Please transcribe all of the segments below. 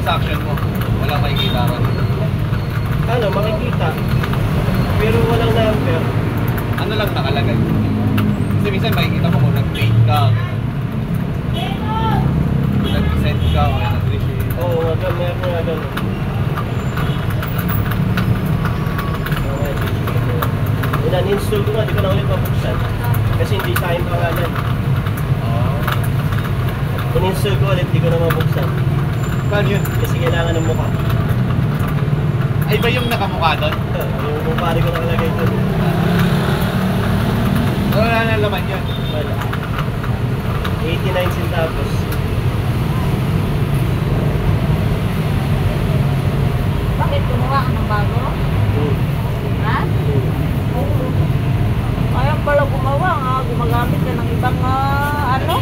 transaction mo, walang makikita ron. Ano, makikita. Pero walang number. Ano lang nakalagay? Kasi minsan makikita mo kung nag-trade ka, nag-send ka, o nag-receive. Oo, meron nga gano'n. In-install ko nga, di ko na ulit mabuksan. Kasi hindi sa aking pangalan. In-install ko ulit, di ko na mabuksan. Paano yun? Kasi kailangan ng mukha. Ay ba yung nakamukha doon? Yung kumpare ko nakalagay doon. Wala na laman yun? Wala. 89 centavos. Bakit gumawa ka ng bago? Ha? Kaya pala gumawa nga, gumagamit ka ng ibang ano?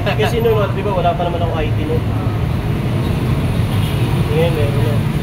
Kasi noon, di ba, wala pa naman ako IT noon. Ngayon, meron na.